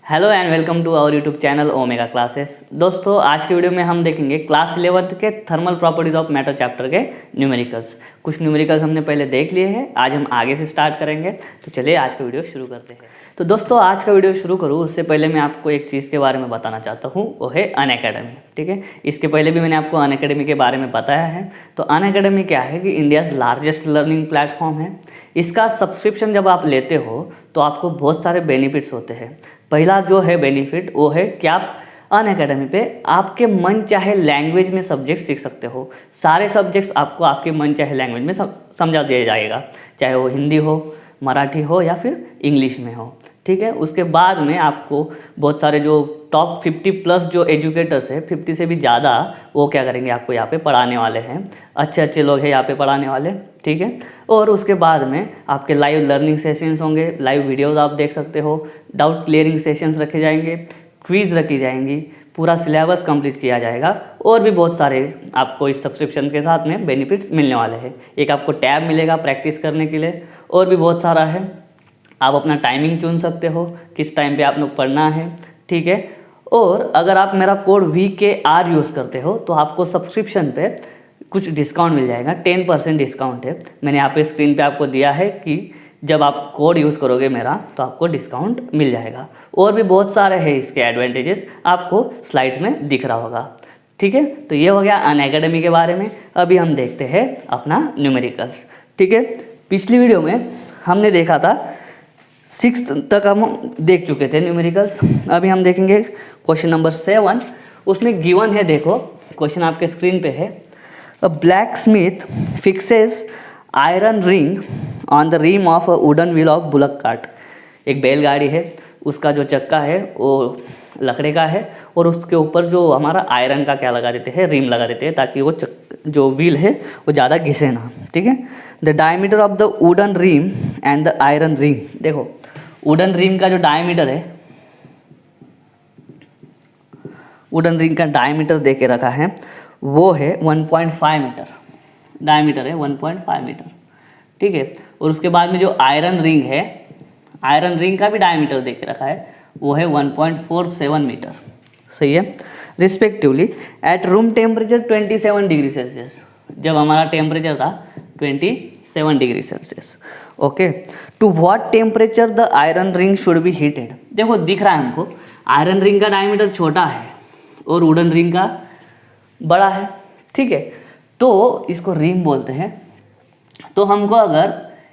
Hello and welcome to our YouTube channel omega classes. दोस्तों आज के वीडियो में हम देखेंगे क्लास 11th के thermal properties of matter chapter के न्यूमेरिकल्स। कुछ न्यूमेरिकल्स हमने पहले देख लिए हैं, आज हम आगे से स्टार्ट करेंगे। तो चलिए आज का वीडियो शुरू करते हैं। तो दोस्तों आज का वीडियो शुरू करूँ उससे पहले मैं आपको एक चीज़ के बारे में बताना चाहता हूँ, वो है अनअकैडमी। ठीक है, इसके पहले भी मैंने आपको अनअकैडमी के बारे में बताया है। तो अनअकैडमी क्या है कि इंडियाज़ लार्जेस्ट लर्निंग प्लेटफॉर्म है। इसका सब्सक्रिप्शन जब आप लेते हो तो आपको बहुत सारे बेनिफिट्स होते हैं। पहला जो है बेनिफिट वो है कि आप अनअकैडमी पे आपके मन चाहे लैंग्वेज में सब्जेक्ट सीख सकते हो। सारे सब्जेक्ट्स आपको आपके मन चाहे लैंग्वेज में समझा दिया जाएगा, चाहे वो हिंदी हो, मराठी हो या फिर इंग्लिश में हो। ठीक है, उसके बाद में आपको बहुत सारे जो टॉप 50+ जो एजुकेटर्स है, 50 से भी ज़्यादा, वो क्या करेंगे, आपको यहाँ पे पढ़ाने वाले हैं। अच्छे अच्छे लोग हैं यहाँ पे पढ़ाने वाले। ठीक है, और उसके बाद में आपके लाइव लर्निंग सेशंस होंगे, लाइव वीडियोस आप देख सकते हो, डाउट क्लियरिंग सेशंस रखे जाएंगे, क्विज़ रखी जाएंगी, पूरा सिलेबस कंप्लीट किया जाएगा और भी बहुत सारे आपको इस सब्सक्रिप्शन के साथ में बेनिफिट्स मिलने वाले हैं। एक आपको टैब मिलेगा प्रैक्टिस करने के लिए और भी बहुत सारा है। आप अपना टाइमिंग चुन सकते हो, किस टाइम पे आप लोग पढ़ना है। ठीक है, और अगर आप मेरा कोड VKR यूज़ करते हो तो आपको सब्सक्रिप्शन पे कुछ डिस्काउंट मिल जाएगा। 10% डिस्काउंट है। मैंने यहाँ पे स्क्रीन पे आपको दिया है कि जब आप कोड यूज़ करोगे मेरा तो आपको डिस्काउंट मिल जाएगा। और भी बहुत सारे हैं इसके एडवांटेजेस, आपको स्लाइड्स में दिख रहा होगा। ठीक है, तो ये हो गया अनअकैडमी के बारे में। अभी हम देखते हैं अपना न्यूमेरिकल्स। ठीक है, पिछली वीडियो में हमने देखा था 6th तक हम देख चुके थे न्यूमेरिकल्स। अभी हम देखेंगे क्वेश्चन नंबर 7। उसमें गिवन है, देखो क्वेश्चन आपके स्क्रीन पे है। A blacksmith fixes iron ring on the rim of a wooden wheel of bullock cart. एक बैलगाड़ी है, उसका जो चक्का है वो लकड़े का है और उसके ऊपर जो हमारा आयरन का क्या लगा देते हैं, रिम लगा देते हैं, ताकि वो जो व्हील है वो ज़्यादा घिसे ना। ठीक है, the diameter of the wooden rim and the iron ring. देखो वुडन रिम का जो डायमीटर है, वुडन रिंग का डायमीटर दे के रखा है, वो है 1.5 मीटर। डायमीटर है 1.5 मीटर। ठीक है, और उसके बाद में जो आयरन रिंग है, आयरन रिंग का भी डायमीटर दे के रखा है, वो है 1.47 मीटर। सही है, respectively at room temperature 27 degree celsius. जब हमारा टेम्परेचर था 27 degree celsius. Okay, to what temperature the iron ring should be heated. देखो दिख रहा है हमको आयरन रिंग का डायमीटर छोटा है और वुडन रिंग का बड़ा है। ठीक है, तो इसको रिंग बोलते हैं। तो हमको अगर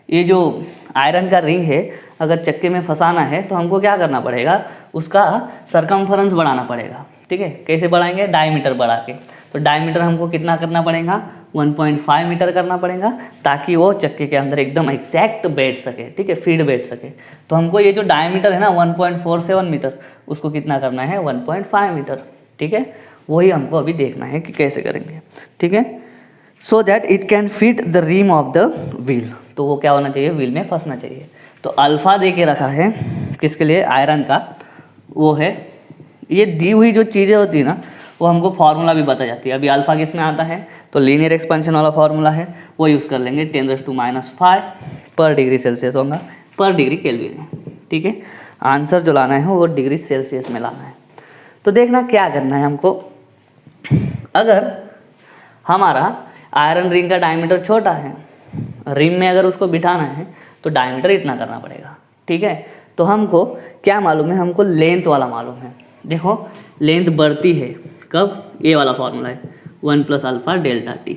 ये जो आयरन का रिंग है अगर चक्के में फंसाना है तो हमको क्या करना पड़ेगा, उसका सरकमफरेंस बढ़ाना पड़ेगा। ठीक है, कैसे बढ़ाएंगे, डायमीटर बढ़ा के। तो डायमीटर हमको कितना करना पड़ेगा, 1.5 मीटर करना पड़ेगा, ताकि वो चक्के के अंदर एकदम एग्जैक्ट बैठ सके। ठीक है, फीड बैठ सके। तो हमको ये जो डायमीटर है ना 1.47 मीटर, उसको कितना करना है, 1.5 मीटर। ठीक है, वही हमको अभी देखना है कि कैसे करेंगे। ठीक है, so that it can fit the rim of the wheel. तो वो क्या होना चाहिए, व्हील में फंसना चाहिए। तो अल्फ़ा दे के रखा है किसके लिए, आयरन का, वो है। ये दी हुई जो चीज़ें होती है ना वो हमको फार्मूला भी बता जाती है। अभी अल्फ़ा किस में आता है, तो लीनियर एक्सपेंशन वाला फार्मूला है, वो यूज़ कर लेंगे। 10⁻⁵ पर डिग्री सेल्सियस होगा, पर डिग्री केल्विन है। ठीक है, आंसर जो लाना है वो डिग्री सेल्सियस में लाना है। तो देखना क्या करना है हमको। अगर हमारा आयरन रिंग का डायमीटर छोटा है, रिम में अगर उसको बिठाना है तो डायमीटर इतना करना पड़ेगा। ठीक है, तो हमको क्या मालूम है, हमको लेंथ वाला मालूम है। देखो लेंथ बढ़ती है कब, ये वाला फॉर्मूला है 1 + alpha delta T,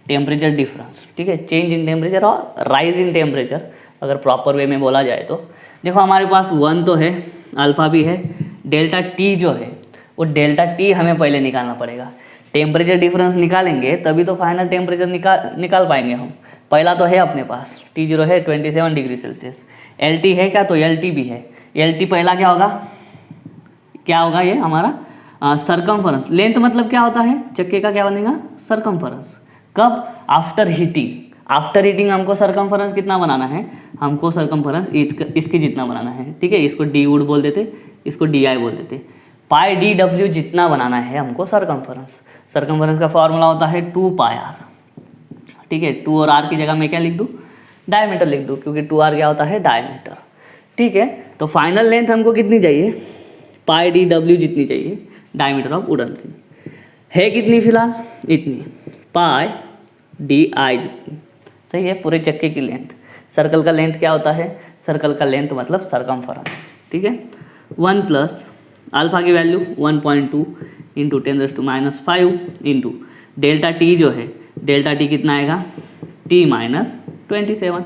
temperature difference. ठीक है, चेंज इन टेम्परेचर और राइज इन टेम्परेचर अगर प्रॉपर वे में बोला जाए तो। देखो हमारे पास 1 तो है, अल्फ़ा भी है, डेल्टा टी जो है वो डेल्टा टी हमें पहले निकालना पड़ेगा। टेम्परेचर डिफरेंस निकालेंगे तभी तो फाइनल टेम्परेचर निकाल पाएंगे हम। पहला तो है अपने पास T0 है 27 डिग्री सेल्सियस। LT है क्या, तो LT भी है। LT पहला क्या होगा, क्या होगा ये हमारा सरकमफरेंस। लेंथ मतलब क्या होता है, चक्के का क्या बनेगा, सरकमफरेंस। कब, आफ्टर हीटिंग। आफ्टर हीटिंग हमको सरकमफरेंस कितना बनाना है, हमको सरकमफरेंस इसके जितना बनाना है। ठीक है, इसको डी वुड बोल देते, इसको DI बोल देते। πdw जितना बनाना है हमको सरकमफरेंस। सरकमफरेंस का फॉर्मूला होता है 2πr। ठीक है, 2 और r की जगह मैं क्या लिख दूँ, डायमीटर लिख दूँ, क्योंकि 2r क्या होता है, डायमीटर। ठीक है, तो फाइनल लेंथ हमको कितनी चाहिए, पाई डी डब्ल्यू जितनी चाहिए डायमीटर ऑफ वुडन रिंग है कितनी फिलहाल इतनी पाई डी आई जितनी, सही है। पूरे चक्के की लेंथ, सर्कल का लेंथ क्या होता है, सर्कल का लेंथ मतलब सरकमफेरेंस, ठीक है। 1 प्लस अल्फा की value 1.2 into 10⁻⁵ into delta T जो है, डेल्टा टी कितना आएगा T-27,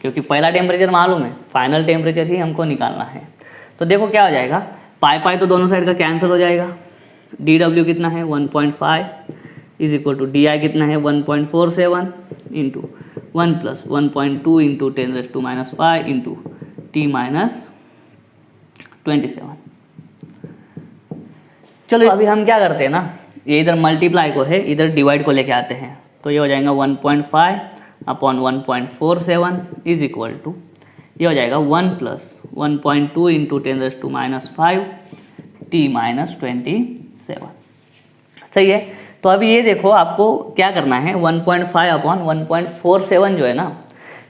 क्योंकि पहला टेम्परेचर मालूम है, फाइनल टेम्परेचर ही हमको निकालना है। तो देखो क्या हो जाएगा, पाई पाई तो दोनों साइड का कैंसिल हो जाएगा, डी डब्ल्यू कितना है 1.5 is equal to D I कितना है 1.47 into 1 plus 1.2 into 10⁻⁵ into T-27। चलो अभी हम क्या करते हैं ना, ये इधर मल्टीप्लाई को है इधर डिवाइड को लेके आते हैं, तो ये हो जाएगा 1.5 अपॉन 1.47 इज इक्वल टू ये हो जाएगा 1 प्लस 1.2 इंटू 10⁻⁵ T-27, सही है। तो अभी ये देखो आपको क्या करना है, 1.5 अपॉन 1.47 जो है ना,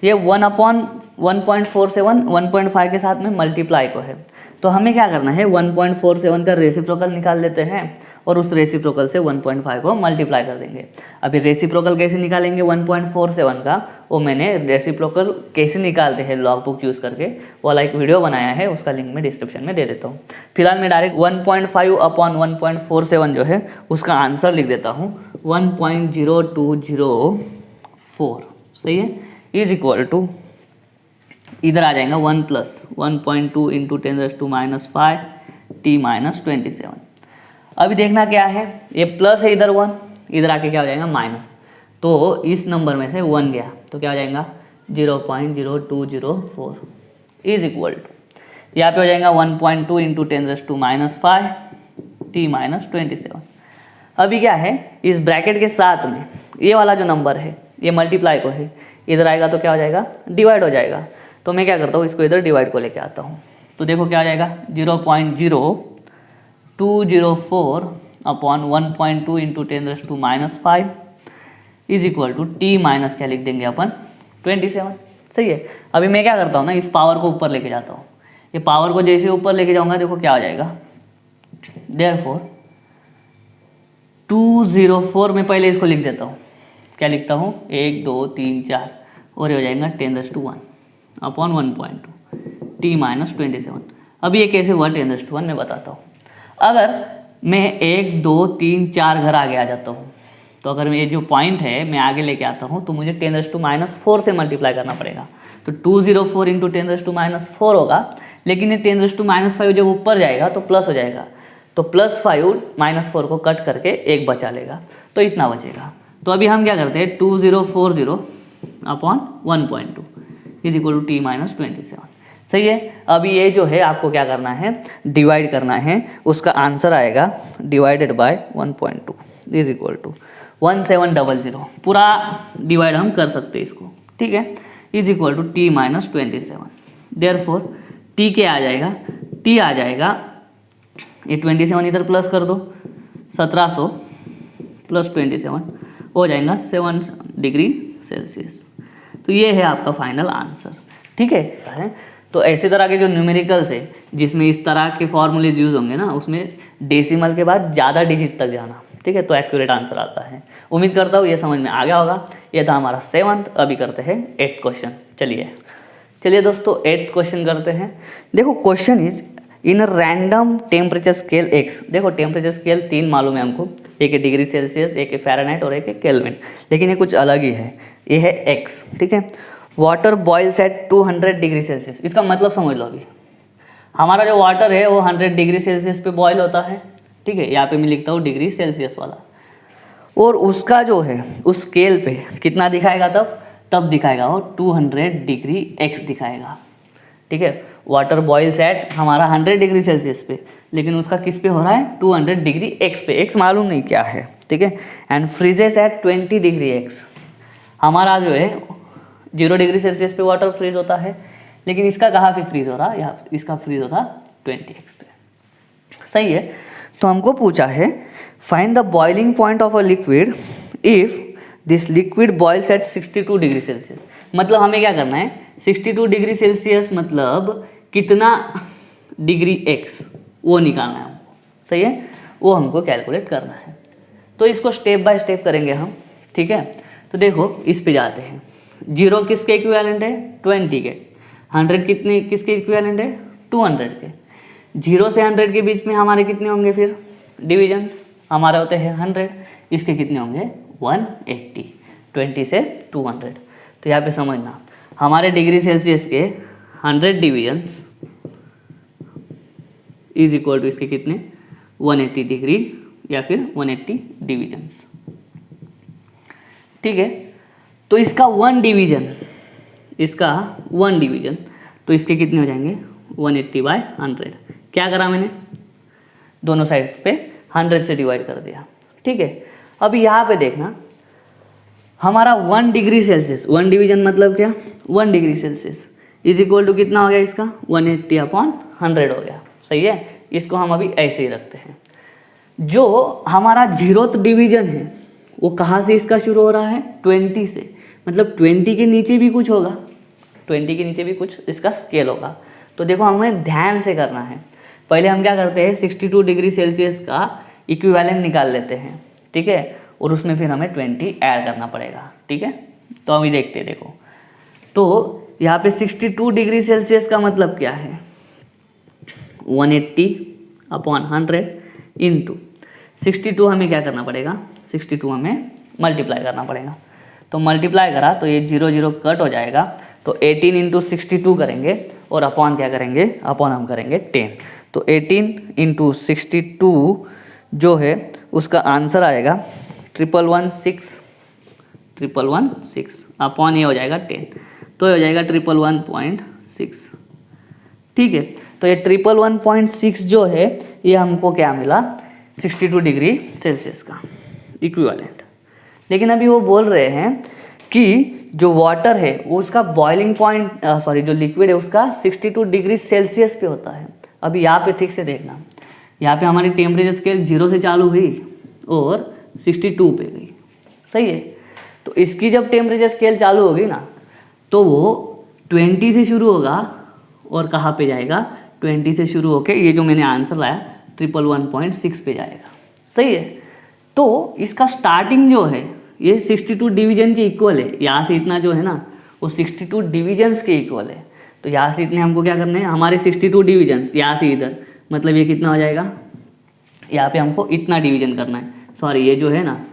ये 1 अपॉन 1.47 1.5 के साथ में मल्टीप्लाई को है, तो हमें क्या करना है 1.47 का रेसिप्रोकल निकाल लेते हैं और उस रेसिप्रोकल से 1.5 को मल्टीप्लाई कर देंगे। अभी रेसिप्रोकल कैसे निकालेंगे 1.47 का, वो मैंने रेसिप्रोकल कैसे निकालते हैं लॉग बुक यूज़ करके वो वाला एक वीडियो बनाया है, उसका लिंक मैं डिस्क्रिप्शन में दे देता हूँ। फिलहाल मैं डायरेक्ट 1.5 अपॉन 1.47 जो है उसका आंसर लिख देता हूँ 1.0204, सही है, इज इक्वल टू इधर आ जाएगा 1 प्लस 1.2 इंटू 10⁻⁵ T-27। अभी देखना क्या है, ये प्लस है इधर 1, इधर आके क्या हो जाएगा माइनस, तो इस नंबर में से 1 गया तो क्या हो जाएगा 0.0204 इज इक्वल टू यहाँ पे हो जाएगा 1.2 इंटू 10⁻⁵ T-27। अभी क्या है इस ब्रैकेट के साथ में ये वाला जो नंबर है ये मल्टीप्लाई को है, इधर आएगा तो क्या हो जाएगा डिवाइड हो जाएगा, तो मैं क्या करता हूँ इसको इधर डिवाइड को लेके आता हूँ, तो देखो क्या हो जाएगा 0.0204 upon 1.2 into 10⁻⁵ is equal to T minus क्या लिख देंगे अपन 27, सही है। अभी मैं क्या करता हूँ ना इस पावर को ऊपर लेके जाता हूँ, ये पावर को जैसे ऊपर लेके जाऊँगा देखो क्या हो जाएगा, देयरफॉर 204 में पहले इसको लिख देता हूँ, क्या लिखता हूँ 1 2 3 4 और ये हो जाएगा 10⁻1 अपॉन 1.2 T-27। अभी ये कैसे हुआ 10⁻1 मैं बताता हूँ। अगर मैं 1 2 3 4 घर आगे आ जाता हूँ, तो अगर ये जो पॉइंट है मैं आगे लेके आता हूँ तो मुझे 10⁻⁴ से मल्टीप्लाई करना पड़ेगा, तो 204 इंटू 10⁻⁴ होगा, लेकिन ये 10⁻⁵ जब ऊपर जाएगा तो प्लस हो जाएगा, तो +5 -4 को कट करके 1 बचा लेगा, तो इतना बचेगा। तो अभी हम क्या करते हैं 2040 upon 1.2 is equal to T-27, सही है। अभी ये जो है आपको क्या करना है डिवाइड करना है, उसका आंसर आएगा divided by 1.2 is equal to 1700, पूरा डिवाइड हम कर सकते हैं इसको, ठीक है, is equal to T-27। Therefore T क्या आ जाएगा, T आ जाएगा ये 27 इधर प्लस कर दो, 1700 प्लस 27 हो जाएगा 7 डिग्री सेल्सियस। तो ये है आपका फाइनल आंसर, ठीक है। तो ऐसे तरह के जो न्यूमेरिकल्स है जिसमें इस तरह के फॉर्मूलेज यूज़ होंगे ना, उसमें डेसिमल के बाद ज़्यादा डिजिट तक जाना, ठीक है, तो एक्यूरेट आंसर आता है। उम्मीद करता हूँ ये समझ में आ गया होगा। ये था हमारा 7th। अभी करते हैं 8th क्वेश्चन। चलिए दोस्तों 8th क्वेश्चन करते हैं। देखो question is in a random temperature scale x. देखो टेम्परेचर स्केल 3 मालूम है हमको, एक है डिग्री सेल्सियस, एक है फ़ारेनहाइट और एक है केल्विन, लेकिन ये कुछ अलग ही है, ये है एक्स, ठीक है। Water boils at 200 degree celsius, इसका मतलब समझ लो। अभी हमारा जो वाटर है वो 100 डिग्री सेल्सियस पे बॉयल होता है, ठीक है, यहाँ पे मैं लिखता हूँ डिग्री सेल्सियस वाला, और उसका जो है उस स्केल पे कितना दिखाएगा, तब दिखाएगा वो 200 डिग्री एक्स दिखाएगा, ठीक है। वाटर बॉइल्स एट हमारा 100 डिग्री सेल्सियस पे, लेकिन उसका किस पे हो रहा है 200 डिग्री एक्स पे, एक्स मालूम नहीं क्या है, ठीक है। And freezes at 20 degree X, हमारा जो है 0 डिग्री सेल्सियस पे वाटर फ्रीज होता है, लेकिन इसका कहाँ पे फ्रीज हो रहा है, यहाँ इसका फ्रीज होता 20x पे, सही है। तो हमको पूछा है find the boiling point of a liquid if this liquid boils at 62 degree celsius. मतलब हमें क्या करना है 62 डिग्री सेल्सियस मतलब कितना डिग्री एक्स, वो निकालना है हमको, सही है, वो हमको कैलकुलेट करना है। तो इसको स्टेप बाय स्टेप करेंगे हम, ठीक है। तो देखो इस पे जाते हैं, 0 किसके इक्विवेलेंट है, 20 के, 100 कितने किसके इक्विवेलेंट है, 200 के। 0 से 100 के बीच में हमारे कितने होंगे फिर डिविजन्स, हमारे होते हैं 100, इसके कितने होंगे 180, 20 से 200। तो यहाँ पे समझना हमारे डिग्री सेल्सियस के 100 डिविजन्स इज इक्वल टू इसके कितने 180 डिग्री या फिर 180 डिविजन्स, ठीक है। तो इसका 1 डिवीजन, इसका 1 डिवीजन, तो इसके कितने हो जाएंगे 180/100। क्या करा मैंने, दोनों साइड पे 100 से डिवाइड कर दिया, ठीक है। अब यहाँ पे देखना हमारा 1 डिग्री सेल्सियस, 1 डिवीजन मतलब क्या, 1 degree celsius is equal to कितना हो गया इसका 180/100 हो गया, सही है। इसको हम अभी ऐसे ही रखते हैं। जो हमारा 0th डिवीजन है वो कहाँ से इसका शुरू हो रहा है, 20 से, मतलब 20 के नीचे भी कुछ होगा, 20 के नीचे भी कुछ इसका स्केल होगा। तो देखो हमें ध्यान से करना है, पहले हम क्या करते हैं 62 डिग्री सेल्सियस का इक्विवेलेंट निकाल लेते हैं, ठीक है, और उसमें फिर हमें 20 ऐड करना पड़ेगा, ठीक है। तो अभी देखते हैं, देखो तो यहाँ पे 62 डिग्री सेल्सियस का मतलब क्या है, 180/100 इंटू 62 हमें क्या करना पड़ेगा, 62 हमें मल्टीप्लाई करना पड़ेगा। तो मल्टीप्लाई करा तो ये 0 0 कट हो जाएगा, तो 18 इंटू 62 करेंगे और अपॉन क्या करेंगे, अपॉन हम करेंगे 10। तो 18 इंटू 62 जो है उसका आंसर आएगा 1116 अपॉन ये हो जाएगा 10, तो ये हो जाएगा 1111.6, ठीक है। तो ये 1111.6 जो है ये हमको क्या मिला 62 डिग्री सेल्सियस का इक्विवेलेंट। लेकिन अभी वो बोल रहे हैं कि जो वाटर है वो उसका बॉइलिंग पॉइंट जो लिक्विड है उसका 62 डिग्री सेल्सियस पे होता है। अभी यहाँ पे ठीक से देखना, यहाँ पे हमारी टेम्परेचर स्केल 0 से चालू हुई और 62 पे गई, सही है। तो इसकी जब टेम्परेचर स्केल चालू होगी ना तो वो 20 से शुरू होगा और कहाँ पे जाएगा, 20 से शुरू होके ये जो मैंने आंसर लाया 1111.6 पे जाएगा, सही है। तो इसका स्टार्टिंग जो है ये 62 डिवीजन के इक्वल है, यहाँ से इतना जो है ना वो 62 डिविजन्स के इक्वल है। तो यहाँ से इतने हमको क्या करने हैं, हमारे 62 डिविजन्स यहाँ से इधर, मतलब ये कितना हो जाएगा, यहाँ पे हमको इतना डिवीजन करना है, सॉरी ये जो है ना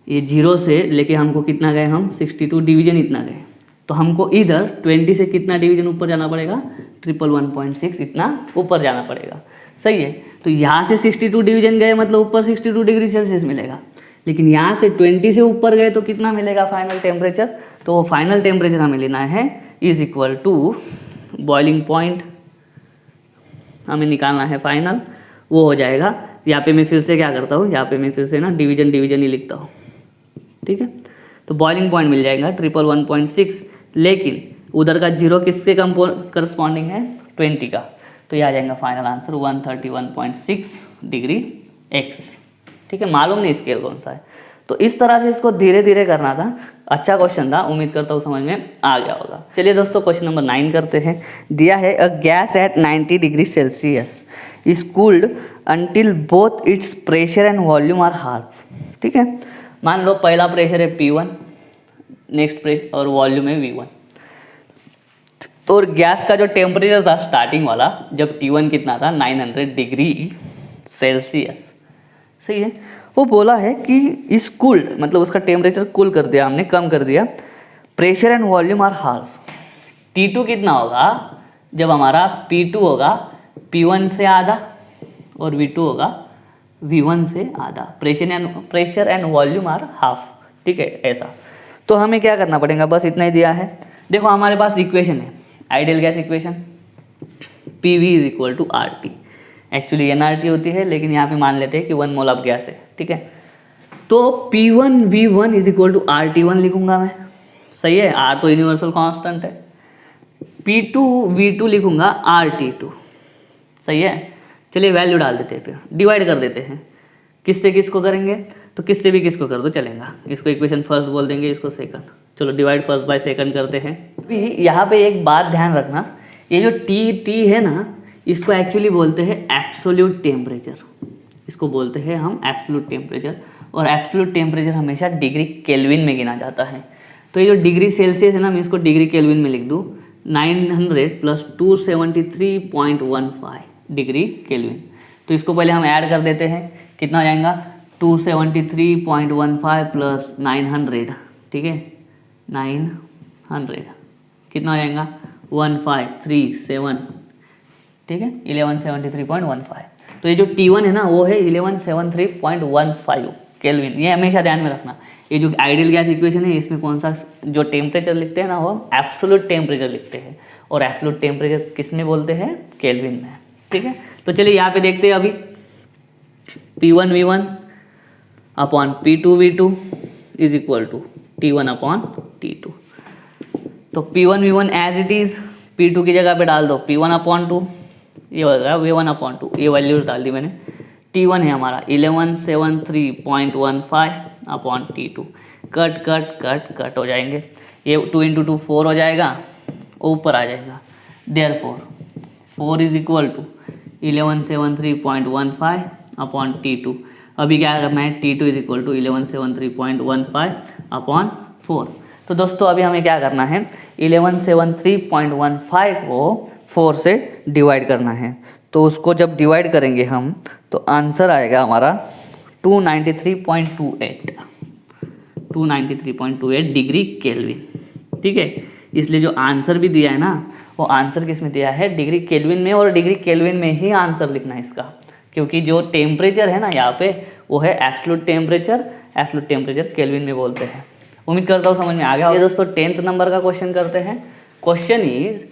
ये 0 से लेके हमको कितना गए हम 62 डिवीजन इतना गए, तो हमको इधर 20 से कितना डिवीजन ऊपर जाना पड़ेगा 1111.6 इतना ऊपर जाना पड़ेगा, सही है। तो यहाँ से 62 डिवीजन गए मतलब ऊपर 62 डिग्री सेल्सियस मिलेगा, लेकिन यहाँ से 20 से ऊपर गए तो कितना मिलेगा फाइनल टेम्परेचर, तो वो फाइनल टेम्परेचर हमें लेना है is equal to boiling point हमें निकालना है फाइनल, वो हो जाएगा। यहाँ पे मैं फिर से क्या करता हूँ, यहाँ पे मैं फिर से ना डिवीजन ही लिखता हूँ, ठीक है। तो बॉइलिंग पॉइंट मिल जाएगा 1111.6, लेकिन उधर का 0 किसके करस्पॉन्डिंग है 20 का, तो ये आ जाएगा फाइनल आंसर 131.6 डिग्री एक्स, ठीक है। मालूम नहीं स्केल कौन सा है, तो इस तरह से इसको धीरे धीरे करना था। अच्छा क्वेश्चन था, उम्मीद करता हूँ समझ में आ गया होगा। चलिए दोस्तों क्वेश्चन नंबर 9 करते हैं। दिया है a gas at 90 degree celsius is cooled until both its pressure and volume are half, ठीक है। मान लो पहला प्रेशर है P1, नेक्स्ट प्रेशर और वॉल्यूम है V1, और गैस का जो टेम्परेचर था स्टार्टिंग वाला जब T1 कितना था 900 डिग्री सेल्सियस, सही है। वो बोला है कि इस कूल्ड मतलब उसका टेम्परेचर कूल कर दिया हमने, कम कर दिया, pressure and volume are half. T2 कितना होगा जब हमारा P2 होगा P1 से आधा और V2 होगा V1 से आधा, pressure and volume are half, ठीक है ऐसा। तो हमें क्या करना पड़ेगा, बस इतना ही दिया है। देखो हमारे पास इक्वेशन है ideal gas equation, PV is equal to RT, actually NRT होती है लेकिन यहाँ पे मान लेते हैं कि 1 मोल ऑफ गैस है, ठीक है। तो P1 V1 is equal to RT1 लिखूंगा मैं, सही है, R तो यूनिवर्सल कांस्टेंट है। P2 V2 लिखूंगा RT2, सही है। चलिए वैल्यू डाल देते हैं, फिर डिवाइड कर देते हैं, किससे किसको करेंगे, तो किससे भी किसको कर दो चलेगा। इसको इक्वेशन फर्स्ट बोल देंगे, इसको सेकंड, चलो डिवाइड फर्स्ट बाय सेकंड करते हैं। अभी यहाँ पे एक बात ध्यान रखना, ये जो T है ना इसको एक्चुअली बोलते हैं एब्सोल्यूट टेम्परेचर, इसको बोलते हैं हम एब्सोल्यूट टेम्परेचर। और एब्सोल्यूट टेम्परेचर हमेशा डिग्री केल्विन में गिना जाता है। तो ये जो डिग्री सेल्सियस है ना, मैं इसको डिग्री केल्विन में लिख दूँ, 900 प्लस 273.15 डिग्री केल्विन। तो इसको पहले हम ऐड कर देते हैं, कितना हो जाएगा 273.15 प्लस 900, ठीक है 900 कितना हो जाएगा 1537, ठीक है 1173.15। तो ये जो T1 है ना वो है 1173.15 केल्विन। ये हमेशा ध्यान में रखना। ये जो आइडियल गैस इक्वेशन है इसमें कौन सा जो टेम्परेचर लिखते हैं ना वो एब्सोल्यूट टेम्परेचर लिखते हैं, और एब्सोल्यूट टेम्परेचर किस में बोलते हैं, केल्विन में, ठीक है। तो चलिए यहाँ पे देखते हैं अभी P1V1 upon P2V2 is equal to T1 upon T2। तो P1V1 as it is P2 की जगह पे डाल दो P1 अपॉन 2, ये हो गया V1 अपॉन 2, ये वैल्यू डाल दी मैंने। T1 है हमारा 1173.15 upon T2, cut cut cut cut हो जाएंगे, ये 2 × 2 4 हो जाएगा, ऊपर आ जाएगा, therefore 4 is equal to 1173.15 upon T2। अभी क्या करना है, T2 is equal to 1173.15 upon 4। तो दोस्तों अभी हमें क्या करना है, 1173.15 को 4 से डिवाइड करना है। तो उसको जब डिवाइड करेंगे हम तो आंसर आएगा हमारा 293.28 डिग्री केल्विन, ठीक है। इसलिए जो आंसर भी दिया है ना वो आंसर किस में दिया है, डिग्री केल्विन में, और डिग्री केल्विन में ही आंसर लिखना है इसका, क्योंकि जो टेम्परेचर है ना यहाँ पे वो है absolute temperature. Absolute temperature kelvin में बोलते हैं। उम्मीद करता हूँ समझ में आ गया। ये दोस्तों 10th नंबर का क्वेश्चन करते हैं। Question is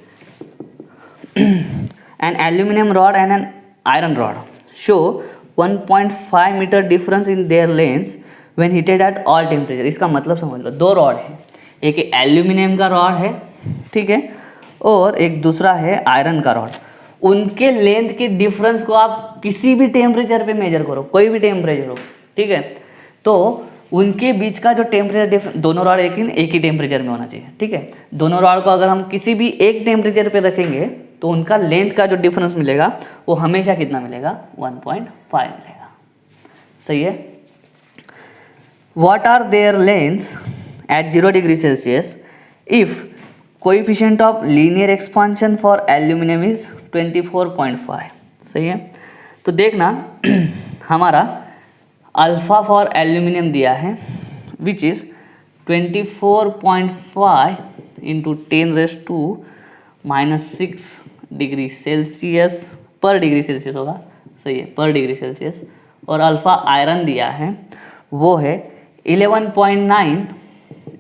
an aluminum rod and an iron rod show 1.5 meter difference in their lengths when heated at all temperature। इसका मतलब समझ लो, दो रॉड है, एक एल्यूमिनियम का रॉड है, ठीक है, और एक दूसरा है आयरन का रॉड। उनके लेंथ के डिफरेंस को आप किसी भी टेम्परेचर पे मेजर करो, कोई भी टेम्परेचर हो, ठीक है, तो उनके बीच का जो टेम्परेचर डिफरेंस, दोनों रॉड एक ही टेम्परेचर में होना चाहिए, ठीक है। दोनों रॉड को अगर हम किसी भी एक टेम्परेचर पे रखेंगे तो उनका लेंथ का जो डिफरेंस मिलेगा वो हमेशा कितना मिलेगा, 1.5 मिलेगा, सही है। What are their lengths at 0 degree celsius if coefficient of linear expansion for aluminium is 24.5, सही है। तो देखना हमारा अल्फा फॉर एल्यूमिनियम दिया है which is 24.5 into 10⁻⁻⁶ degree Celsius, पर डिग्री सेल्सियस होगा, सही है, पर डिग्री सेल्सियस। और अल्फ़ा आयरन दिया है वो है 11.9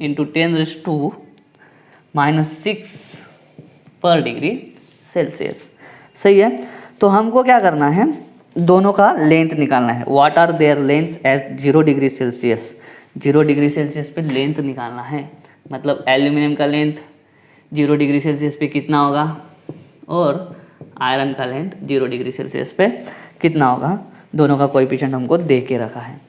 इंटू 10⁻⁻⁶ पर डिग्री सेल्सियस, सही है। तो हमको क्या करना है, दोनों का लेंथ निकालना है। What are their lengths at 0 degree celsius, 0 degree celsius पे लेंथ निकालना है। मतलब एल्यूमिनियम का लेंथ 0 डिग्री सेल्सियस पे कितना होगा और आयरन का लेंथ 0 डिग्री सेल्सियस पे कितना होगा, दोनों का कोएफिशिएंट हमको दे के रखा है।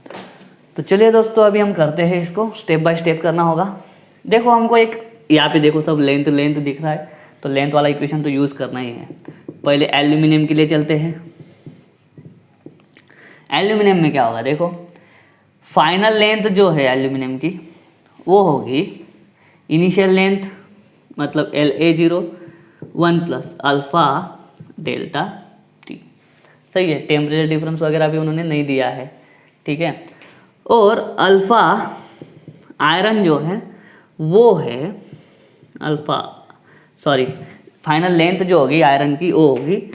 तो चलिए दोस्तों अभी हम करते हैं इसको, स्टेप बाय स्टेप करना होगा। देखो हमको एक यहाँ पे देखो सब लेंथ दिख रहा है, तो लेंथ वाला इक्वेशन तो यूज़ करना ही है। पहले एल्यूमिनियम के लिए चलते हैं। एल्यूमिनियम में क्या होगा, देखो फाइनल लेंथ जो है एल्यूमिनियम की वो होगी इनिशियल लेंथ मतलब LA0 1 plus alpha delta T, सही है। टेम्परेचर डिफरेंस वगैरह भी उन्होंने नहीं दिया है, ठीक है। और अल्फ़ा आयरन जो है वो है फाइनल लेंथ जो होगी आयरन की वो होगी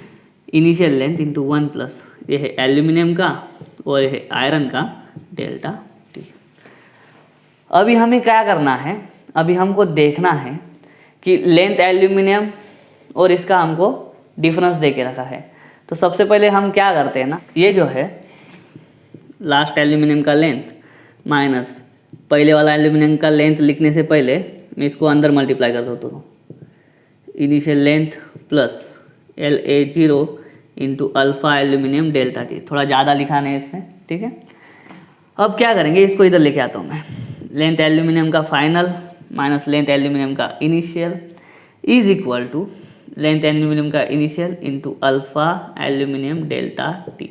इनिशियल लेंथ इंटू 1 प्लस ये है एल्यूमिनियम का और ये है आयरन का डेल्टा T। अभी हमें क्या करना है, अभी हमको देखना है कि लेंथ एल्यूमिनियम और इसका हमको डिफरेंस दे के रखा है। तो सबसे पहले हम क्या करते हैं ना, ये जो है लास्ट एल्यूमिनियम का लेंथ माइनस पहले वाला एल्यूमिनियम का लेंथ लिखने से पहले मैं इसको अंदर मल्टीप्लाई कर देता हूँ। Initial length plus LA0 into alpha aluminium delta T, थोड़ा ज़्यादा लिखा नहीं इसमें, ठीक है। अब क्या करेंगे, इसको इधर लेके आता हूँ मैं। लेंथ एल्यूमिनियम का फाइनल माइनस लेंथ एल्यूमिनियम का initial is equal to length aluminium का initial into alpha aluminium delta T.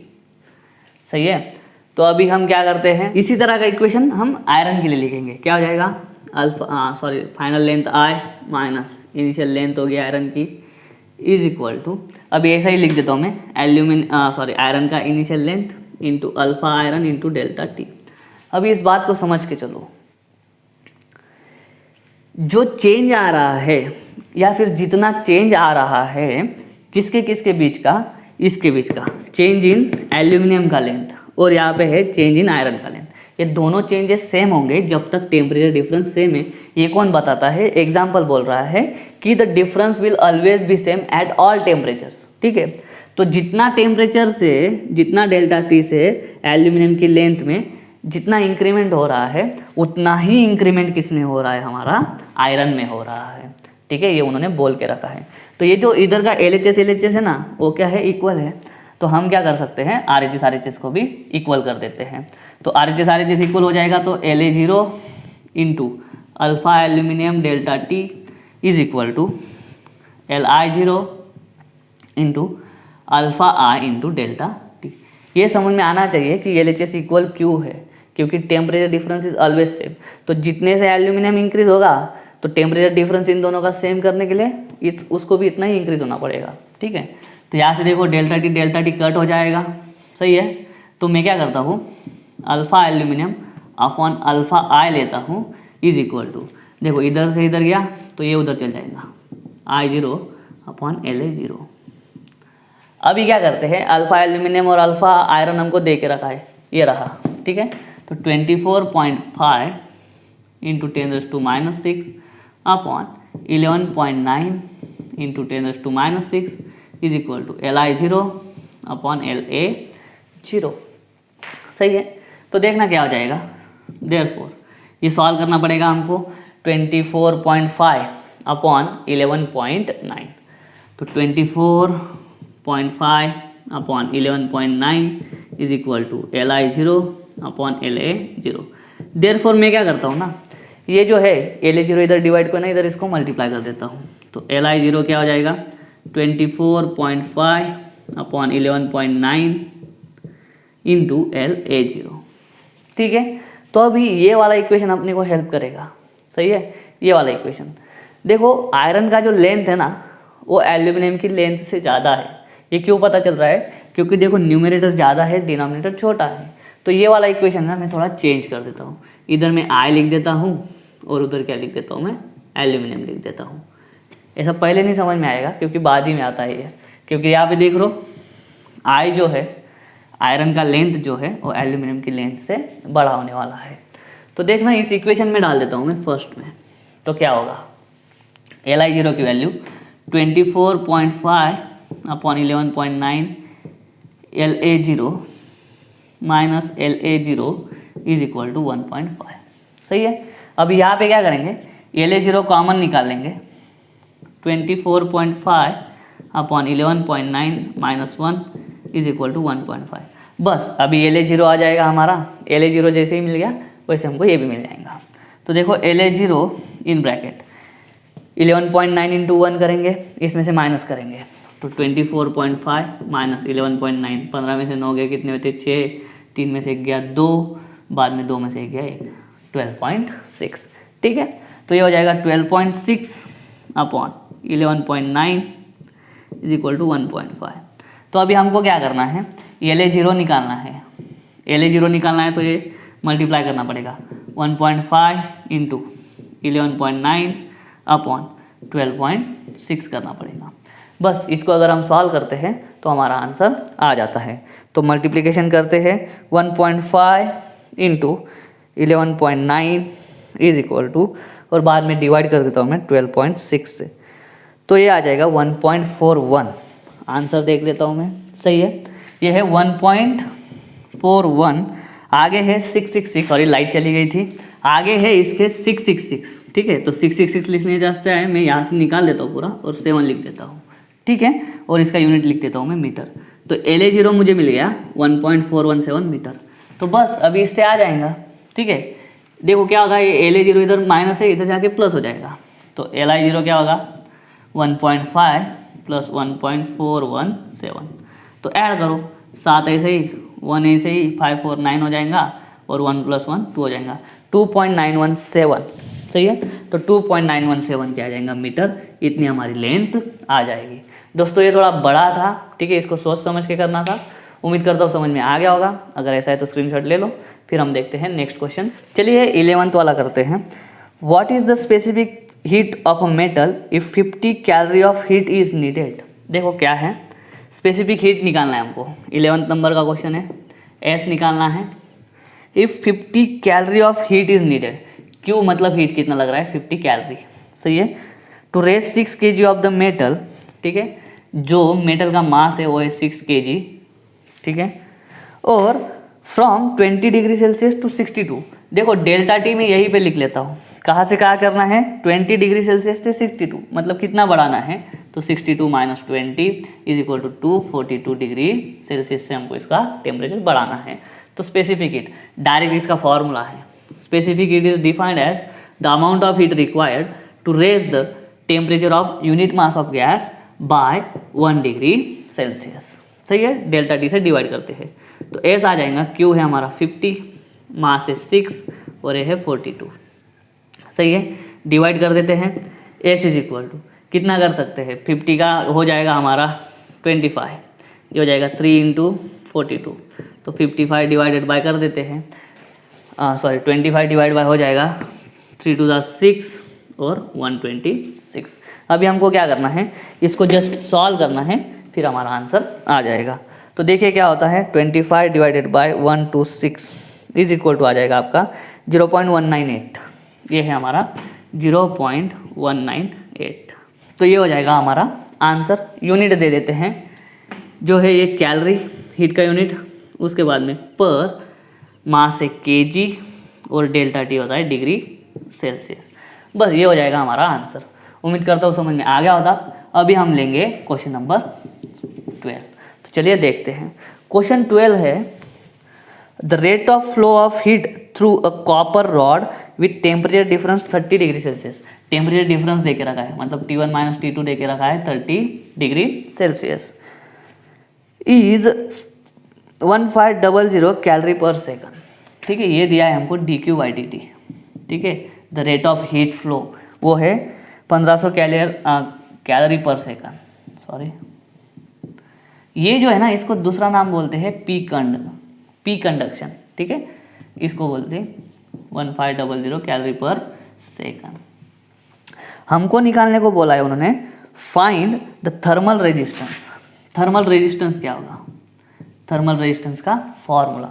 सही है। तो अभी हम क्या करते हैं, इसी तरह का इक्वेशन हम आयरन के लिए लिखेंगे। क्या हो जाएगा, अल्फा फाइनल लेंथ आई माइनस इनिशियल लेंथ होगी आयरन की इज इक्वल टू, अभी ऐसा ही लिख देता हूँ मैं, आयरन का initial length into alpha iron into delta T. अभी इस बात को समझ के चलो, जो चेंज आ रहा है या फिर जितना चेंज आ रहा है किसके किसके बीच का, इसके बीच का चेंज इन एल्यूमिनियम का लेंथ और यहाँ पे है चेंज इन आयरन का लेंथ, ये दोनों चेंजेस सेम होंगे जब तक टेम्परेचर डिफरेंस सेम है। ये कौन बताता है, एग्जाम्पल बोल रहा है कि the difference will always be same at all temperatures. ठीक है, तो जितना टेम्परेचर से, जितना डेल्टा टी से एल्यूमिनियम की लेंथ में जितना इंक्रीमेंट हो रहा है उतना ही इंक्रीमेंट किस में हो रहा है, हमारा आयरन में हो रहा है। ठीक है, ये उन्होंने बोल के रखा है। तो ये जो इधर का LHS है ना, वो क्या है, इक्वल है। तो हम क्या कर सकते हैं, RHS को भी इक्वल कर देते हैं। तो RHS इक्वल हो जाएगा, तो La0 into alpha aluminium delta T is equal to Li0 into alpha I into delta T. ये समझ में आना चाहिए कि LHS इक्वल क्यों है, क्योंकि temperature difference is always same. तो जितने से एल्यूमिनियम इंक्रीज होगा तो टेम्परेचर डिफरेंस इन दोनों का सेम करने के लिए उसको भी इतना ही इंक्रीज होना पड़ेगा। ठीक है, तो यहाँ से देखो डेल्टा टी कट हो जाएगा। सही है, तो मैं क्या करता हूँ, अल्फा एल्यूमिनियम अपॉन अल्फा आई लेता हूँ इज इक्वल टू, देखो इधर से इधर गया तो ये उधर चल जाएगा, I0 अपॉन La0। अभी क्या करते हैं, अल्फा एल्यूमिनियम और अल्फा आयरन हमको दे के रखा है, ये रहा। ठीक है, तो 24.5 into 10⁻⁻6 upon 11.9 into 10⁻⁻6 is equal to Li0 upon La0। सही है, तो देखना क्या हो जाएगा, देयरफॉर ये सॉल्व करना पड़ेगा हमको। 24.5 अपॉन 11.9, तो 24.5 upon 11.9 is equal to Li0 upon La0। Therefore मैं क्या करता हूँ ना, ये जो है La0 इधर डिवाइड करना, इधर इसको मल्टीप्लाई कर देता हूँ। तो Li0 क्या हो जाएगा, 24.5 अपॉन 11.9 इंटू La0। ठीक है, तो अभी ये वाला इक्वेशन अपने को हेल्प करेगा। सही है, ये वाला इक्वेशन देखो, आयरन का जो लेंथ है ना वो एल्यूमिनियम की लेंथ से ज़्यादा है। ये क्यों पता चल रहा है, क्योंकि देखो न्यूमरेटर ज़्यादा है, डिनोमिनेटर छोटा है। तो ये वाला इक्वेशन ना मैं थोड़ा चेंज कर देता हूँ, इधर मैं आई लिख देता हूँ और उधर क्या लिख देता हूँ, मैं एल्यूमिनियम लिख देता हूँ। ऐसा पहले नहीं समझ में आएगा क्योंकि बाद ही में आता है ये, क्योंकि यहाँ पे देख लो आई जो है, आयरन का लेंथ जो है वो एल्यूमिनियम की लेंथ से बड़ा होने वाला है। तो देखना इस इक्वेशन में डाल देता हूँ मैं फर्स्ट में, तो क्या होगा, Li0 की value 24.5 upon 11.9 La0 minus La0 is equal to 1.5। सही है, अब यहाँ पे क्या करेंगे, La0 कॉमन निकाल लेंगे, 24.5 upon 11.9 minus 1 is equal to 1.5। बस अभी La0 आ जाएगा हमारा, La0 जैसे ही मिल गया वैसे हमको ये भी मिल जाएगा। तो देखो La0 इन ब्रैकेट 11.9 इंटू 1 करेंगे, इसमें से माइनस करेंगे तो 24.5 माइनस 11.9, 15 में से 9 गए, कितने में थे 6, 3 में से 1 गया 2, बाद में 2 में से 1 गया 1, 12.6। ठीक है, तो ये हो जाएगा 12.6 अपॉन 11.9 इज इक्वल टू 1.5। तो अभी हमको क्या करना है, La0 निकालना है। La0 निकालना है तो ये मल्टीप्लाई करना पड़ेगा, 1.5 इंटू 11.9 अपॉन 12.6 करना पड़ेगा। बस इसको अगर हम सॉल्व करते हैं तो हमारा आंसर आ जाता है। तो मल्टीप्लिकेशन करते हैं 1.5 इंटू 11.9 इज इक्वल टू, और बाद में डिवाइड कर देता हूँ मैं 12.6 से, तो ये आ जाएगा 1.41। आंसर देख लेता हूँ मैं, सही है, ये है 1.41। आगे है 666, सॉरी लाइट चली गई थी, आगे है इसके 666। ठीक है, तो 666 लिखने जाते हैं, मैं यहाँ से निकाल देता हूँ पूरा और 7 लिख देता हूँ। ठीक है, और इसका यूनिट लिख देता हूँ मैं मीटर। तो La0 मुझे मिल गया 1.417 मीटर। तो बस अभी इससे आ जाएगा। ठीक है, देखो क्या होगा, ये La0 इधर माइनस है, इधर जाके प्लस हो जाएगा। तो Li0 क्या होगा, 1.5 प्लस 1.417, तो ऐड करो, 7 ऐसे ही, 1 ऐसे ही, 5 4 9 हो जाएगा और 1 + 1 2 हो जाएगा, 2.917, सही है। तो 2.917 क्या आ जाएगा मीटर, इतनी हमारी लेंथ आ जाएगी। दोस्तों ये थोड़ा बड़ा था, ठीक है, इसको सोच समझ के करना था। उम्मीद करता हूँ समझ में आ गया होगा, अगर ऐसा है तो स्क्रीनशॉट ले लो। फिर हम देखते हैं नेक्स्ट क्वेश्चन। चलिए 11th वाला करते हैं। What is the specific heat of a metal if 50 calorie of heat is needed. देखो क्या है, स्पेसिफिक हीट निकालना है हमको, 11th नंबर का क्वेश्चन है, एस निकालना है। If 50 calorie of heat is needed, क्यों मतलब हीट कितना लग रहा है, 50 कैलोरी, सही है। To raise 6 kg of the metal, ठीक है, जो मेटल का मास है वो है 6 kg, ठीक है, और फ्रॉम 20 डिग्री सेल्सियस टू 62। देखो डेल्टा टी में यहीं पे लिख लेता हूँ, कहाँ से कहाँ करना है, 20 डिग्री सेल्सियस से 62, मतलब कितना बढ़ाना है, तो 62 - 20 = 242 डिग्री सेल्सियस से हमको इसका टेम्परेचर बढ़ाना है। तो स्पेसिफिक हीट डायरेक्ट इसका फॉर्मूला है, specific heat is defined as the amount of heat required to raise the temperature of unit mass of gas by 1 degree celsius, सही है, डेल्टा टी से डिवाइड करते हैं। तो एस आ जाएगा, क्यू है हमारा 50, मास है 6 और ये है 42, सही है, डिवाइड कर देते हैं। एस = कितना कर सकते हैं, 50 का हो जाएगा हमारा 25, ये हो जाएगा 3 × 42, तो 55 डिवाइडेड बाय कर देते हैं, 25 डिवाइड बाय हो जाएगा 3 × 6 और 126। अभी हमको क्या करना है, इसको जस्ट सॉल्व करना है, फिर हमारा आंसर आ जाएगा। तो देखिए क्या होता है, 25 डिवाइडेड बाय 126 = आ जाएगा आपका 0.198, ये है हमारा 0.198। तो ये हो जाएगा हमारा आंसर। यूनिट दे देते हैं, जो है ये कैलोरी हीट का यूनिट, उसके बाद में पर मास है केजी और डेल्टा टी होता है डिग्री सेल्सियस। बस ये हो जाएगा हमारा आंसर। उम्मीद करता हूँ समझ में आ गया होता। अभी हम लेंगे क्वेश्चन नंबर 12। तो चलिए देखते हैं। क्वेश्चन 12 है, the rate of flow of heat through a copper rod with temperature difference 30 degree Celsius. Temperature difference दे के रखा है, मतलब T1 - T2 दे के रखा है 30 डिग्री सेल्सियस, इज 1500 कैलोरी पर सेकंड, ठीक है। ये दिया है हमको dQ/dt, ठीक है। The rate of heat flow वो है 1500 कैलोरी पर सेकंड, सॉरी, ये जो है ना इसको दूसरा नाम बोलते हैं पी कंडक्शन, ठीक है, इसको बोलते हैं 1500 कैलोरी पर सेकंड। हमको निकालने को बोला है उन्होंने, find the thermal resistance. Thermal resistance क्या होगा, थर्मल रेजिस्टेंस का फॉर्मूला।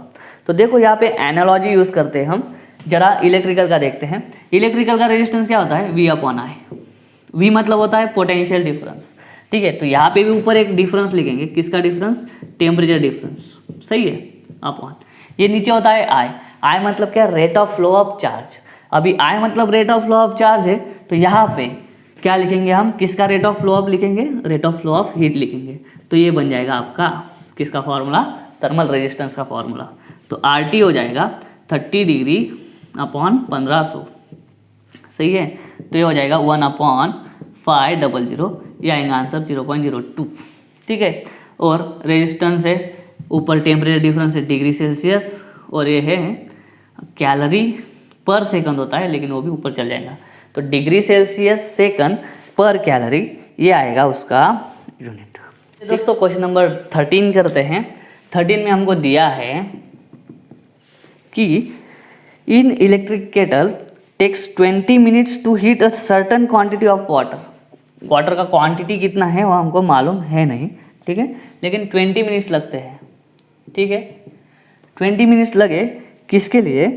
तो देखो यहाँ पे एनालॉजी यूज करते हैं हम, जरा इलेक्ट्रिकल का देखते हैं। इलेक्ट्रिकल का रेजिस्टेंस क्या होता है, V/I। V मतलब होता है पोटेंशियल डिफरेंस, ठीक है। तो यहाँ पे भी ऊपर एक डिफरेंस लिखेंगे, किसका डिफरेंस, टेम्परेचर डिफरेंस, सही है, अपॉन। ये नीचे होता है I मतलब क्या, rate of flow of charge. अभी I मतलब rate of flow of charge है, तो यहाँ पे क्या लिखेंगे हम, किसका रेट ऑफ फ्लो ऑफ लिखेंगे, rate of flow of heat लिखेंगे। तो ये बन जाएगा आपका किसका फॉर्मूला, थर्मल रेजिस्टेंस का फॉर्मूला। तो RT हो जाएगा 30 डिग्री अपॉन 1500, सही है। तो ये हो जाएगा 1/500, ये आएगा आंसर 0.02, ठीक है। और रेजिस्टेंस है, ऊपर टेम्परेचर डिफरेंस है डिग्री सेल्सियस, और ये है कैलोरी पर सेकंड होता है, लेकिन वो भी ऊपर चल जाएगा। तो डिग्री सेल्सियस सेकंड पर कैलोरी, ये आएगा उसका यूनिट। दोस्तों क्वेश्चन नंबर 13 करते हैं। 13 में हमको दिया है कि in electric kettle takes 20 minutes to heat a certain quantity of water. Water का क्वांटिटी कितना है वो हमको मालूम है नहीं, ठीक है, लेकिन 20 मिनट्स लगते हैं, ठीक है। 20 मिनट्स लगे किसके लिए,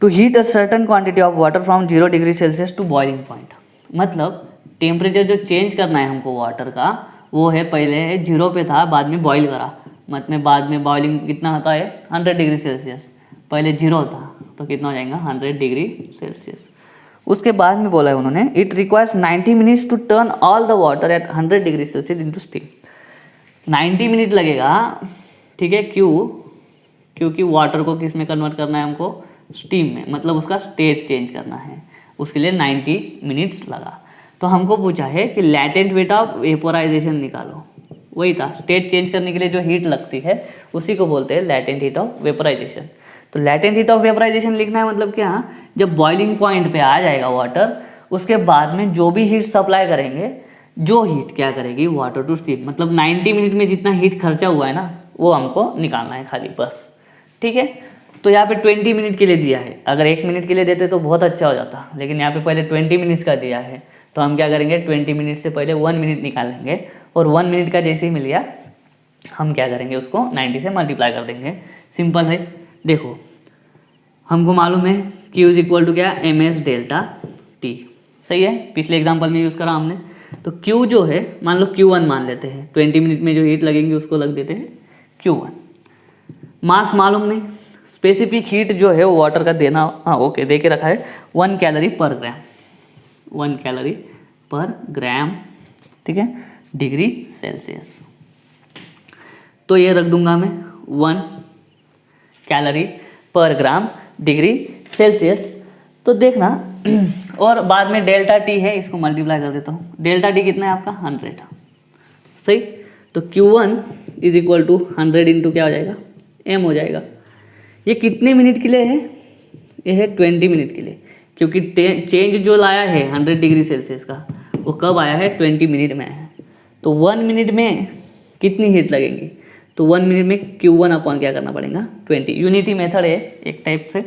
to heat a certain quantity of water from 0 degree Celsius to boiling point. मतलब टेम्परेचर जो चेंज करना है हमको वाटर का, वो है पहले 0 पे था, बाद में बॉइल करा, मतलब बाद में बॉइलिंग कितना होता है 100 डिग्री सेल्सियस, पहले 0 था तो कितना हो जाएगा 100 डिग्री सेल्सियस। उसके बाद में बोला है उन्होंने, it requires 90 minutes to turn all the water at 100 degree celsius into steam. 90 minute लगेगा, ठीक है, क्योंकि वाटर को किस में कन्वर्ट करना है हमको, स्टीम में, मतलब उसका स्टेट चेंज करना है, उसके लिए 90 मिनट्स लगा। तो हमको पूछा है कि लैटेंट वेट ऑफ वेपोराइजेशन निकालो, वही था, स्टेट चेंज करने के लिए जो हीट लगती है उसी को बोलते हैं लैटेंट हीट ऑफ वेपोराइजेशन। तो लैटेंट हीट ऑफ वेपोराइजेशन लिखना है मतलब क्या, जब बॉइलिंग पॉइंट पे आ जाएगा वाटर, उसके बाद में जो भी हीट सप्लाई करेंगे, जो हीट क्या करेगी वाटर टू स्टीम, मतलब 90 मिनट में जितना हीट खर्चा हुआ है ना वो हमको निकालना है खाली बस, ठीक है। तो यहाँ पे 20 मिनट के लिए दिया है, अगर 1 मिनट के लिए देते तो बहुत अच्छा हो जाता, लेकिन यहाँ पे पहले 20 मिनट्स का दिया है, तो हम क्या करेंगे 20 मिनट से पहले 1 मिनट निकालेंगे, और 1 मिनट का जैसे ही मिल गया हम क्या करेंगे उसको 90 से मल्टीप्लाई कर देंगे। सिंपल है, देखो हमको मालूम है Q इज इक्वल टू क्या, MS डेल्टा T, सही है, पिछले एग्जाम्पल में यूज़ करा हमने। तो Q जो है मान लो Q1 मान लेते हैं, 20 मिनट में जो हीट लगेंगे उसको लग देते हैं Q1। मास मालूम नहीं, स्पेसिफिक हीट जो है वो वाटर का देना, हाँ ओके दे के रखा है 1 कैलोरी पर ग्राम, 1 कैलोरी पर ग्राम, ठीक है, डिग्री सेल्सियस। तो ये रख दूंगा मैं 1 कैलोरी पर ग्राम डिग्री सेल्सियस। तो देखना और बाद में डेल्टा टी है, इसको मल्टीप्लाई कर देता हूँ। डेल्टा टी कितना है आपका 100, सही। तो Q1 is equal to 100 into क्या हो जाएगा M हो जाएगा। ये कितने मिनट के लिए है, ये है 20 मिनट के लिए, क्योंकि चेंज जो लाया है 100 डिग्री सेल्सियस का वो कब आया है 20 मिनट में है। तो 1 मिनट में कितनी हीट लगेगी, तो 1 मिनट में Q1 अपॉन क्या करना पड़ेगा 20, यूनिटी मेथड है एक टाइप से,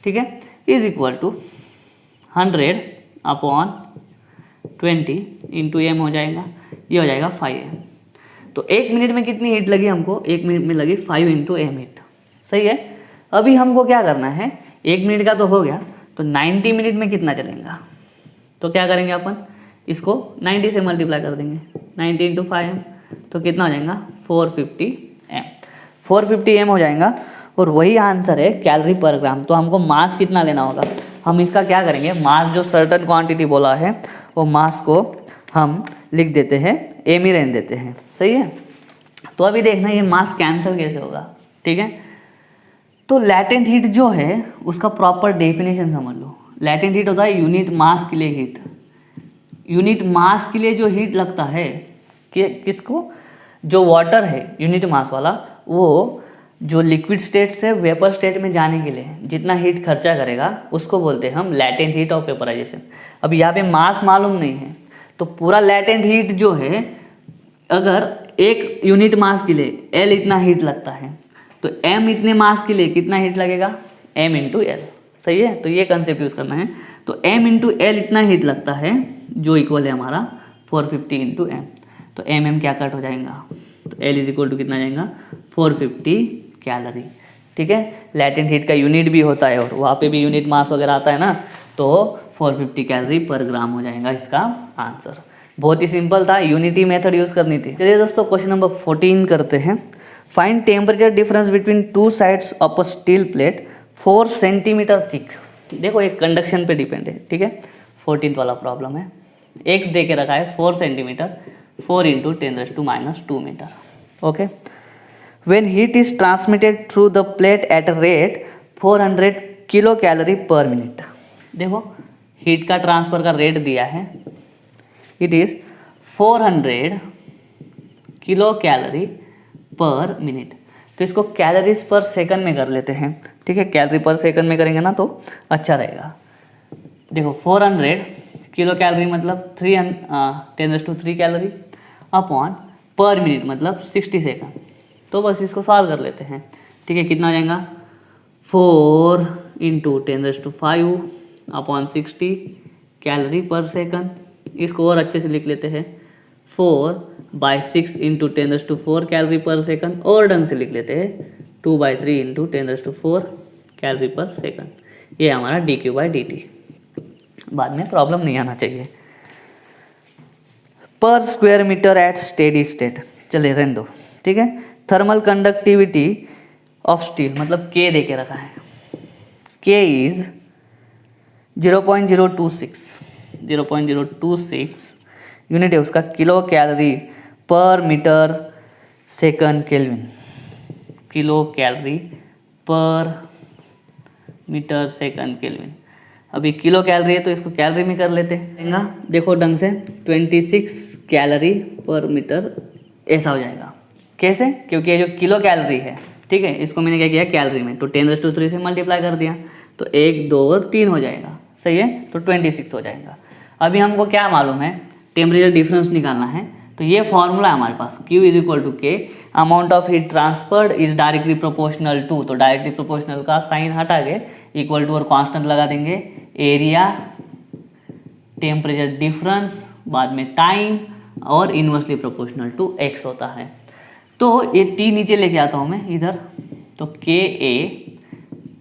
ठीक है, is equal to 100 upon 20 into M हो जाएगा, ये हो जाएगा 5M। तो 1 मिनट में कितनी हीट लगी हमको, 1 मिनट में लगी 5 इंटू M हीट, सही है। अभी हमको क्या करना है, 1 मिनट का तो हो गया, तो 90 मिनट में कितना चलेगा, तो क्या करेंगे अपन इसको 90 से मल्टीप्लाई कर देंगे, 90 इंटू 5M, तो कितना हो जाएगा 450M, 450M हो जाएगा। और वही आंसर है कैलोरी पर ग्राम। तो हमको मास कितना लेना होगा, हम इसका क्या करेंगे, मास जो सर्टन क्वांटिटी बोला है वो मास को हम लिख देते हैं M ही रहने देते हैं, सही है। तो अभी देखना ये मास कैंसिल कैसे होगा, ठीक है। तो लैटेंट हीट जो है उसका प्रॉपर डेफिनेशन समझ लो। लैटेंट हीट होता है यूनिट मास के लिए हीट, यूनिट मास के लिए जो हीट लगता है कि किसको, जो वाटर है यूनिट मास वाला, वो जो लिक्विड स्टेट से वेपर स्टेट में जाने के लिए जितना हीट खर्चा करेगा उसको बोलते हैं हम लैटेंट हीट ऑफ वेपराइजेशन। अब यहाँ पे मास मालूम नहीं है, तो पूरा लैटेंट हीट जो है, अगर एक यूनिट मास के लिए L इतना हीट लगता है, तो M इतने मास के लिए कितना हीट लगेगा M इंटू L, सही है। तो ये कंसेप्ट यूज़ करना है। तो M इंटू L इतना हीट लगता है जो इक्वल है हमारा 450 इंटू M। तो M क्या कट हो जाएगा, तो L इज इक्वल टू कितना जाएगा 450 कैलोरी, ठीक है। लैटेंट हीट का यूनिट भी होता है और वहाँ पे भी यूनिट मास वगैरह आता है ना, तो 450 कैलोरी पर ग्राम हो जाएगा इसका आंसर। बहुत ही सिंपल था, यूनिटी मेथड यूज़ करनी थी। चलिए दोस्तों क्वेश्चन नंबर 14 करते हैं। Find temperature difference between 2 sides of a steel plate 4 centimetre thick. देखो एक कंडक्शन पे डिपेंड है, ठीक है। 14th वाला प्रॉब्लम है, एक्स दे के रखा है 4 centimetre, 4 into 10⁻² metre, okay. When heat is transmitted through the plate at a rate 400 kilo calorie पर मिनट। देखो हीट का ट्रांसफ़र का रेट दिया है, इट इज़ 400 किलो कैलोरी पर मिनट। तो इसको कैलोरीज पर सेकंड में कर लेते हैं, ठीक है। कैलोरी पर सेकंड में करेंगे ना तो अच्छा रहेगा। देखो 400 किलो कैलोरी मतलब 10⁻³ कैलोरी अपॉन पर मिनट मतलब 60 सेकंड। तो बस इसको सॉल्व कर लेते हैं, ठीक है। कितना आ जाएगा 4 इंटू 10⁵ अपॉन 60 कैलोरी पर सेकंड। इसको और अच्छे से लिख लेते हैं 4/6 इंटू 10⁴ कैलोरी पर सेकंड, और ढंग से लिख लेते हैं 2/3 इंटू 10⁴ कैलोरी पर सेकंड। ये हमारा dQ/dt। बाद में प्रॉब्लम नहीं आना चाहिए। Per square metre at steady state, चलिए रहने दो, ठीक है। थर्मल कंडक्टिविटी ऑफ स्टील मतलब K दे के रखा है, K इज 0.026 यूनिट है उसका kilo calorie per metre second kelvin, kilo calorie per metre second kelvin. अभी किलो कैलोरी है तो इसको कैलोरी में कर लेते हैं। देखो ढंग से 26 कैलोरी पर मीटर ऐसा हो जाएगा। कैसे? क्योंकि ये जो किलो कैलोरी है, ठीक है, इसको मैंने क्या किया कैलोरी में, तो 10⁻³ से मल्टीप्लाई कर दिया तो 1 2 और 3 हो जाएगा। सही है, तो 26 हो जाएगा। अभी हमको क्या मालूम है, टेम्परेचर डिफरेंस निकालना है। तो ये फॉर्मूला है हमारे पास, Q = K, amount of heat transferred is directly proportional to, तो डायरेक्टली प्रोपोर्शनल का साइन हटा के इक्वल टू और कांस्टेंट लगा देंगे, एरिया, टेम्परेचर डिफरेंस, बाद में टाइम, और इन्वर्सली प्रोपोर्शनल टू x होता है। तो ये T नीचे लेके आता हूँ मैं इधर, तो KA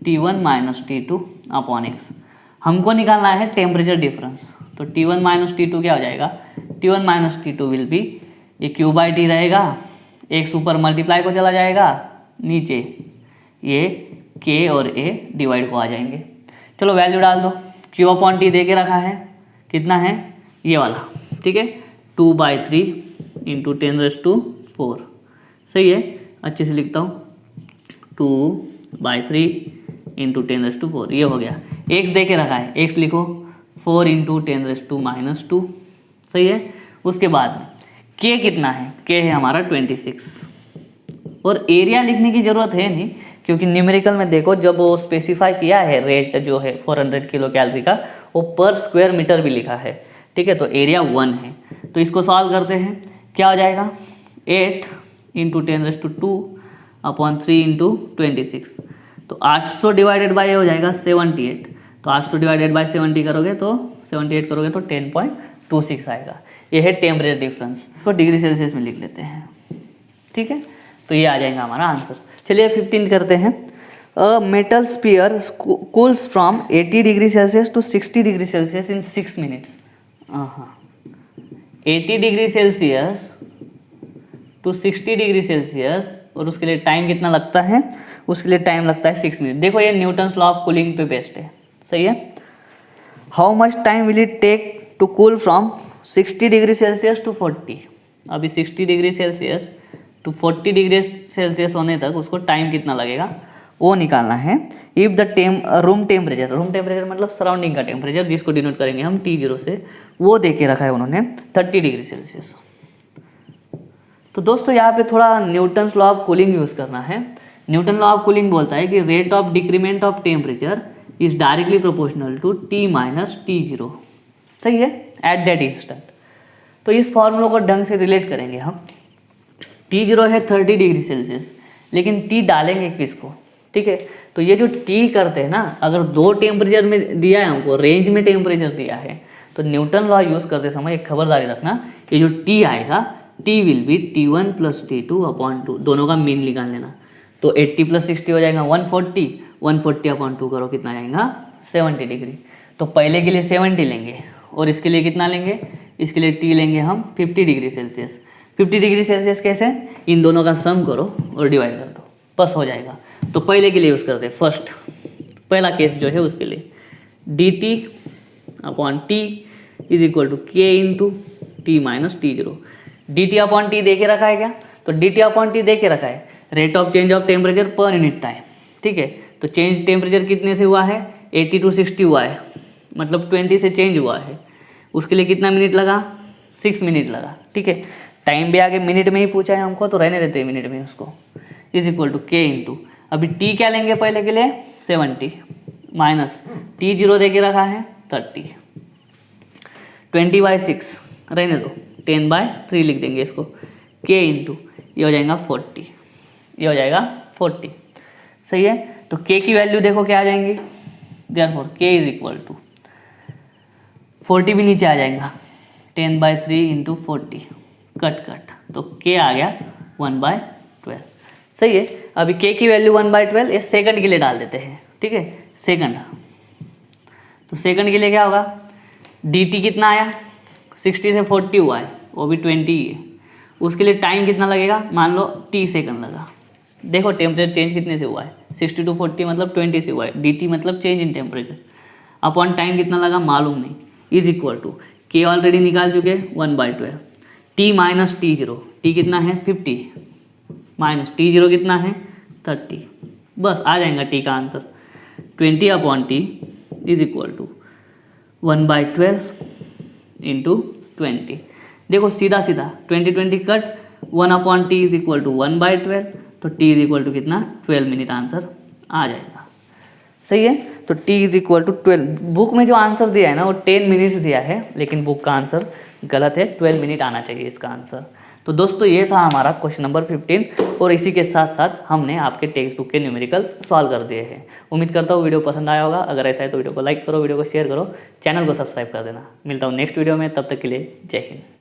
T1 - T2 upon x। हमको निकालना है टेम्परेचर डिफरेंस, तो T1 - T2 क्या हो जाएगा, T1 - T2 विल बी, ये Q/T रहेगा, x ऊपर मल्टीप्लाई को चला जाएगा, नीचे ये K और A डिवाइड को आ जाएंगे। चलो वैल्यू डाल दो। Q/T दे के रखा है, कितना है ये वाला, ठीक है, 2/3 × 10⁻⁴। सही है, अच्छे से लिखता हूँ, 2/3 × 10⁻⁴, ये हो गया। x दे के रखा है, x लिखो 4 × 10⁻²। सही है, उसके बाद में k कितना है, k है हमारा 26, और एरिया लिखने की ज़रूरत है नहीं, क्योंकि न्यूमेरिकल में देखो जब वो स्पेसिफाई किया है रेट जो है 400 किलो कैलोरी का, वो पर स्क्वायर मीटर भी लिखा है, ठीक है, तो एरिया 1 है। तो इसको सॉल्व करते हैं, क्या हो जाएगा, 8 × 10⁻² अपॉन 3 × 26, तो 800 डिवाइडेड बाय हो जाएगा 78, तो 800 डिवाइडेड बाय 70 करोगे तो 78 करोगे तो 10.26 आएगा। ये है टेम्परेचर डिफरेंस। इसको डिग्री सेल्सियस में लिख लेते हैं, ठीक है, तो ये आ जाएगा हमारा आंसर। चलिए 15 करते हैं। A metal sphere cools from 80 degree Celsius to 60 degree Celsius in 6 minutes. 80 degree Celsius to 60 degree Celsius, और उसके लिए टाइम कितना लगता है, उसके लिए टाइम लगता है 6 मिनट। देखो ये न्यूटन्स लॉ ऑफ कूलिंग पे बेस्ड है। सही है, how much time will it take to cool from 60 degree Celsius to 40। अभी 60 degree Celsius to 40 degree Celsius होने तक उसको टाइम कितना लगेगा वो निकालना है। इफ़ द रूम टेम्परेचर मतलब सराउंडिंग का टेम्परेचर, जिसको डिनोट करेंगे हम T0 से, वो दे के रखा है उन्होंने 30 डिग्री सेल्सियस। तो दोस्तों यहाँ पे थोड़ा Newton's law of cooling use करना है। न्यूटन लॉ ऑफ कूलिंग बोलता है कि rate of decrement of temperature is directly proportional to T - T0। सही है, एट दैट इंस्टेंट। तो इस फॉर्मूला को ढंग से रिलेट करेंगे हम। T0 है 30 डिग्री सेल्सियस, लेकिन T डालेंगे किसको, ठीक है, तो ये जो T करते हैं ना, अगर 2 टेम्परेचर में दिया है हमको, रेंज में टेम्परेचर दिया है, तो न्यूटन लॉ यूज़ करते समय एक खबरदारी रखना, ये जो T आएगा, T will be T1 + T2 upon 2, दोनों का मीन निकाल लेना। तो 80 + 60 हो जाएगा 140, 140 अपॉन 2 करो, कितना आएगा 70 डिग्री। तो पहले के लिए 70 लेंगे, और इसके लिए कितना लेंगे, इसके लिए T लेंगे हम 50 डिग्री सेल्सियस। 50 डिग्री सेल्सियस कैसे, इन दोनों का सम करो और डिवाइड कर दो, बस हो जाएगा। तो पहले के लिए यूज़ करते हैं, फर्स्ट पहला केस जो है उसके लिए dt upon T is equal to K × T - T0। dt upon T दे के रखा है क्या, तो dt अपॉन T दे के रखा है rate of change of temperature per unit time, ठीक है। तो चेंज टेम्परेचर कितने से हुआ है, 80 to 60 हुआ है, मतलब 20 से चेंज हुआ है। उसके लिए कितना मिनट लगा, 6 मिनट लगा, ठीक है। टाइम भी आगे मिनट में ही पूछा है हमको, तो रहने देते हैं मिनट में उसको, इज इक्वल टू K × अभी T क्या लेंगे पहले के लिए 70 माइनस T0 दे के रखा है 30, 20/6 रहने दो, 10/3 लिख देंगे इसको, K × ये हो जाएगा 40, ये हो जाएगा 40। सही है, तो K की वैल्यू देखो क्या आ जाएंगी, therefore K is equal to 40 भी नीचे आ जाएगा, 10/3 × 40 कट, तो K आ गया 1/12। सही है, अभी K की वैल्यू 1/12 ये सेकंड के लिए डाल देते हैं, ठीक है, सेकंड। तो सेकंड के लिए क्या होगा, dt कितना आया, 60 से 40 हुआ है, वो भी 20 ही है। उसके लिए टाइम कितना लगेगा, मान लो t सेकंड लगा। देखो टेम्परेचर चेंज कितने से हुआ है, 60 to 40 मतलब 20 से हुआ है, dt मतलब change in temperature, upon time कितना लगा मालूम नहीं, is equal to K already निकाल चुके 1/12, T - T0, T कितना है 50 माइनस T0 कितना है 30, बस आ जाएगा T का answer 20/T is equal to 1/12 into 20। देखो सीधा सीधा 20 cut, 1/t is equal to 1/12, तो t इज इक्वल टू कितना 12 मिनट आंसर आ जाएगा। सही है, तो t is equal to 12। Book में जो आंसर दिया है ना वो 10 मिनट्स दिया है, लेकिन बुक का आंसर गलत है, 12 मिनट आना चाहिए इसका आंसर। तो दोस्तों ये था हमारा क्वेश्चन नंबर 15 और इसी के साथ साथ हमने आपके टेक्स्ट बुक के न्यूमेरिकल्स सॉल्व कर दिए हैं। उम्मीद करता हूँ वीडियो पसंद आया होगा। अगर ऐसा है तो वीडियो को लाइक करो, वीडियो को शेयर करो, चैनल को सब्सक्राइब कर देना। मिलता हूँ नेक्स्ट वीडियो में, तब तक के लिए जय हिंद।